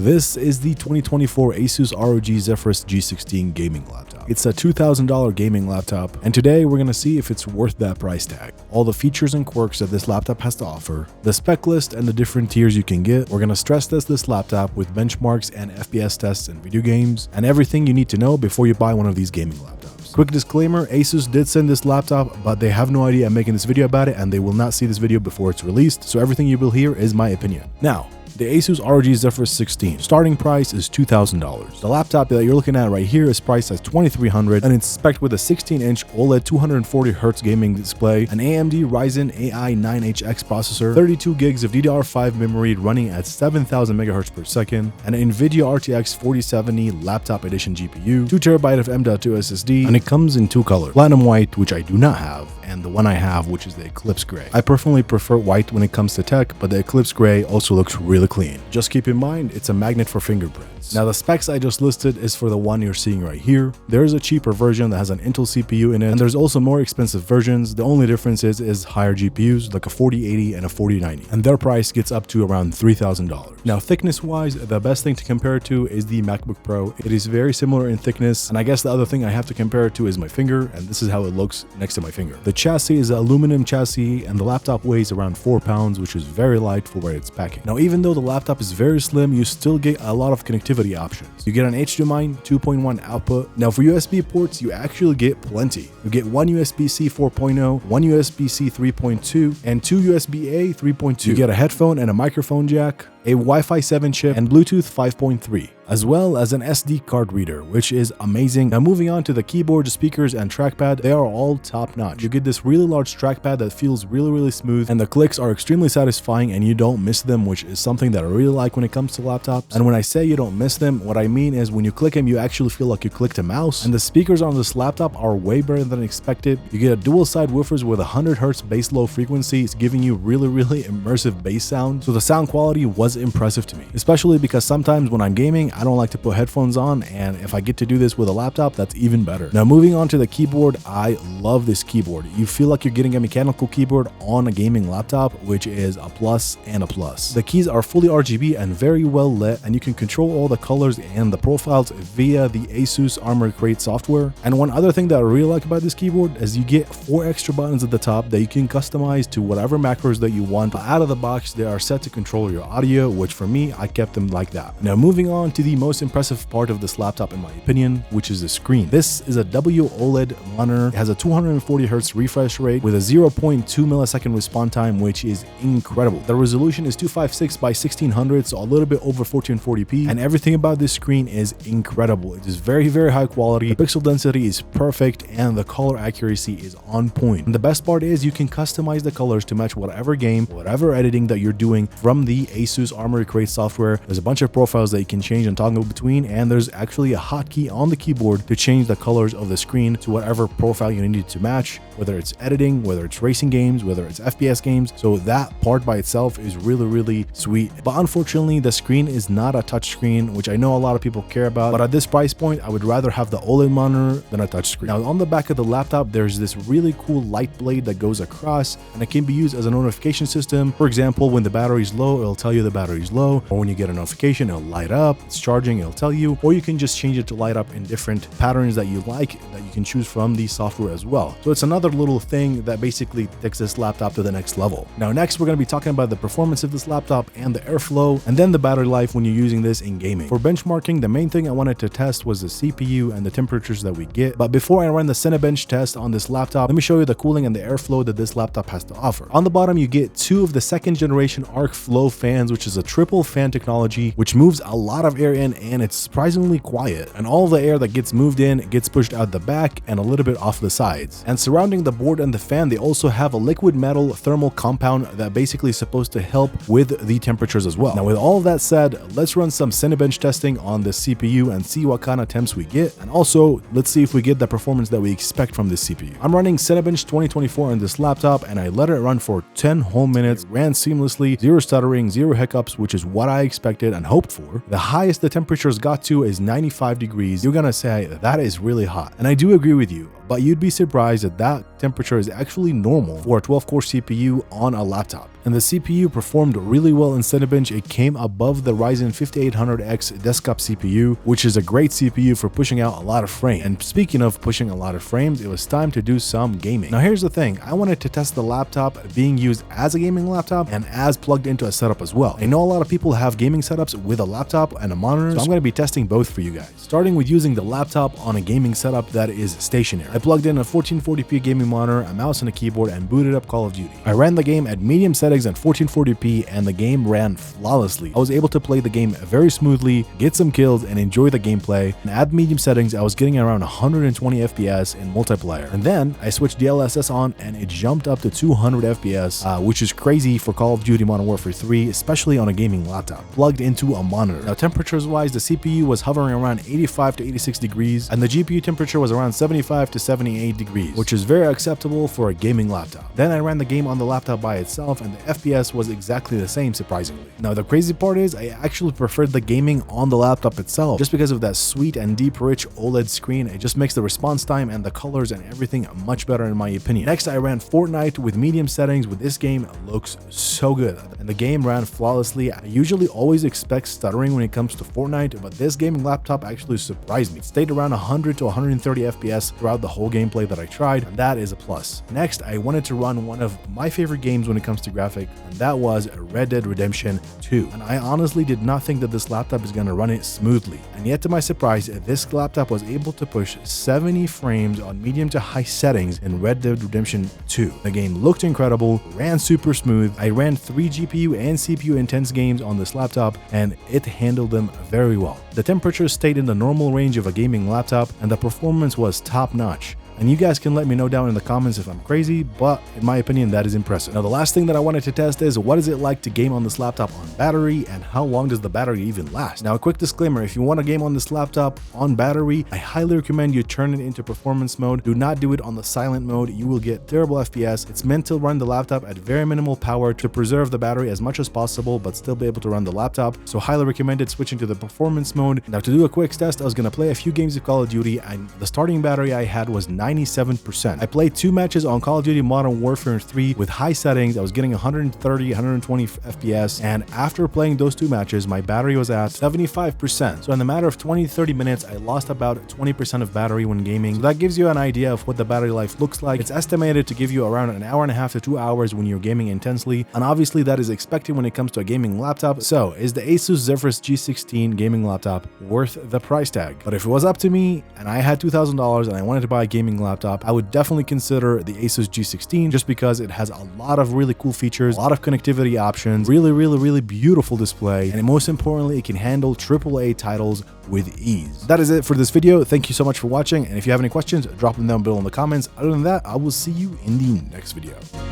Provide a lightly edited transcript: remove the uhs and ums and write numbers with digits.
This is the 2024 ASUS ROG Zephyrus G16 gaming laptop. It's a $2,000 gaming laptop, and today we're gonna see if it's worth that price tag. All the features and quirks that this laptop has to offer, the spec list and the different tiers you can get. We're gonna stress test this laptop with benchmarks and FPS tests in video games, and everything you need to know before you buy one of these gaming laptops. Quick disclaimer, ASUS did send this laptop, but they have no idea I'm making this video about it, and they will not see this video before it's released, so everything you will hear is my opinion. Now, the ASUS ROG Zephyrus 16 starting price is $2,000. The laptop that you're looking at right here is priced at $2,300 and it's spec'd with a 16-inch OLED 240Hz gaming display, an AMD Ryzen AI 9HX processor, 32 gigs of DDR5 memory running at 7,000 MHz per second, an NVIDIA RTX 4070 laptop edition GPU, 2TB of M.2 SSD, and it comes in two colors: platinum white, which I do not have, and the one I have, which is the Eclipse Gray. I personally prefer white when it comes to tech, but the Eclipse Gray also looks really clean. Just keep in mind, it's a magnet for fingerprints. Now the specs I just listed is for the one you're seeing right here. There is a cheaper version that has an Intel CPU in it, and there's also more expensive versions. The only difference is higher GPUs, like a 4080 and a 4090, and their price gets up to around $3,000. Now thickness wise, the best thing to compare it to is the MacBook Pro. It is very similar in thickness, and I guess the other thing I have to compare it to is my finger, and this is how it looks next to my finger. The chassis is an aluminum chassis, and the laptop weighs around 4 pounds, which is very light for where it's packing. Now even though the laptop is very slim, you still get a lot of connectivity options. You get an HDMI 2.1 output. Now for USB ports, you actually get plenty. You get one USB-C 4.0, one USB-C 3.2, and two USB-A 3.2. You get a headphone and a microphone jack, a Wi-Fi 7 chip, and Bluetooth 5.3, as well as an SD card reader, which is amazing. Now moving on to the keyboard, speakers, and trackpad, they are all top-notch. You get this really large trackpad that feels really smooth, and the clicks are extremely satisfying and you don't miss them, which is something that I really like when it comes to laptops. And when I say you don't miss them, what I mean is when you click them, you actually feel like you clicked a mouse. And the speakers on this laptop are way better than expected. You get a dual side woofers with 100 Hz bass low frequency. It's giving you really immersive bass sound. So the sound quality was impressive to me, especially because sometimes when I'm gaming, I don't like to put headphones on, and if I get to do this with a laptop, that's even better. Now moving on to the keyboard, I love this keyboard. You feel like you're getting a mechanical keyboard on a gaming laptop, which is a plus and a plus. The keys are fully RGB and very well lit, and you can control all the colors and the profiles via the ASUS Armor Crate software. And one other thing that I really like about this keyboard is you get 4 extra buttons at the top that you can customize to whatever macros that you want. But out of the box, they are set to control your audio, which for me, I kept them like that. Now moving on to the most impressive part of this laptop in my opinion, which is the screen. This is a OLED monitor. It has a 240 Hz refresh rate with a 0.2 millisecond response time, which is incredible. The resolution is 256 by 1600, so a little bit over 1440p, and everything about this screen is incredible. It is very high quality. The pixel density is perfect, and the color accuracy is on point. And the best part is you can customize the colors to match whatever game, whatever editing that you're doing from the ASUS Armor Crate software. There's a bunch of profiles that you can change and toggle between, and there's actually a hotkey on the keyboard to change the colors of the screen to whatever profile you need it to match, whether it's editing, whether it's racing games, whether it's FPS games. So that part by itself is really sweet. But unfortunately, the screen is not a touch screen, which I know a lot of people care about, but at this price point, I would rather have the OLED monitor than a touch screen. Now on the back of the laptop, there's this really cool light blade that goes across, and it can be used as a notification system. For example, when the battery is low, it'll tell you the battery is low, or when you get a notification, it'll light up. It's charging, it'll tell you, or you can just change it to light up in different patterns that you like, that you can choose from the software as well. So it's another little thing that basically takes this laptop to the next level. Now next, we're going to be talking about the performance of this laptop and the airflow, and then the battery life when you're using this in gaming. For benchmarking, the main thing I wanted to test was the CPU and the temperatures that we get. But before I run the Cinebench test on this laptop, let me show you the cooling and the airflow that this laptop has to offer. On the bottom, you get 2 of the 2nd generation arc flow fans, which is a triple fan technology, which moves a lot of air in, and it's surprisingly quiet. And all the air that gets moved in gets pushed out the back and a little bit off the sides. And surrounding the board and the fan, they also have a liquid metal thermal compound that basically is supposed to help with the temperatures as well. Now with all of that said, let's run some Cinebench testing on the CPU and see what kind of temps we get, and also let's see if we get the performance that we expect from this CPU. I'm running Cinebench 2024 on this laptop, and I let it run for 10 whole minutes. It ran seamlessly, zero stuttering, zero hiccups, which is what I expected and hoped for. The highest the temperatures got to is 95 degrees. You're gonna say that is really hot, and I do agree with you, but you'd be surprised that that temperature is actually normal for a 12-core CPU on a laptop. And the CPU performed really well in Cinebench. It came above the Ryzen 5800X desktop CPU, which is a great CPU for pushing out a lot of frames. And speaking of pushing a lot of frames, it was time to do some gaming. Now here's the thing, I wanted to test the laptop being used as a gaming laptop and as plugged into a setup as well. I know a lot of people have gaming setups with a laptop and a monitor, so I'm going to be testing both for you guys. Starting with using the laptop on a gaming setup that is stationary. I plugged in a 1440p gaming monitor, a mouse and a keyboard, and booted up Call of Duty. I ran the game at medium settings at 1440p and the game ran flawlessly. I was able to play the game very smoothly, get some kills, and enjoy the gameplay. And at medium settings, I was getting around 120 FPS in multiplayer. And then I switched DLSS on and it jumped up to 200 FPS, which is crazy for Call of Duty Modern Warfare 3, especially on a gaming laptop, plugged into a monitor. Now temperatures wise, the CPU was hovering around 85 to 86 degrees and the GPU temperature was around 75 to 78 degrees, which is very acceptable for a gaming laptop. Then I ran the game on the laptop by itself and the FPS was exactly the same, surprisingly. Now the crazy part is I actually preferred the gaming on the laptop itself just because of that sweet and deep rich OLED screen. It just makes the response time and the colors and everything much better in my opinion. Next I ran Fortnite with medium settings. With this game, it looks so good and the game ran flawlessly. I usually always expect stuttering when it comes to Fortnite, but this gaming laptop actually surprised me. It stayed around 100 to 130 FPS throughout the whole gameplay that I tried, and that is a plus. Next, I wanted to run one of my favorite games when it comes to graphic, and that was Red Dead Redemption 2. And I honestly did not think that this laptop is going to run it smoothly. And yet to my surprise, this laptop was able to push 70 frames on medium to high settings in Red Dead Redemption 2. The game looked incredible, ran super smooth. I ran 3 GPU and CPU intense games on this laptop and it handled them very well. The temperature stayed in the normal range of a gaming laptop and the performance was top notch. And you guys can let me know down in the comments if I'm crazy, but in my opinion, that is impressive. Now, the last thing that I wanted to test is what is it like to game on this laptop on battery and how long does the battery even last? Now, a quick disclaimer, if you want to game on this laptop on battery, I highly recommend you turn it into performance mode. Do not do it on the silent mode. You will get terrible FPS. It's meant to run the laptop at very minimal power to preserve the battery as much as possible, but still be able to run the laptop. So highly recommended switching to the performance mode. Now, to do a quick test, I was going to play a few games of Call of Duty and the starting battery I had was 97%. I played 2 matches on Call of Duty Modern Warfare 3 with high settings. I was getting 130, 120 FPS, and after playing those 2 matches, my battery was at 75%. So in the matter of 20-30 minutes, I lost about 20% of battery when gaming. So that gives you an idea of what the battery life looks like. It's estimated to give you around an hour and a half to 2 hours when you're gaming intensely, and obviously that is expected when it comes to a gaming laptop. So is the ASUS Zephyrus G16 gaming laptop worth the price tag? But if it was up to me and I had $2,000 and I wanted to buy a gaming laptop, I would definitely consider the ASUS G16 just because it has a lot of really cool features, a lot of connectivity options, really beautiful display, and most importantly, it can handle AAA titles with ease. That is it for this video. Thank you so much for watching, and if you have any questions, drop them down below in the comments. Other than that, I will see you in the next video.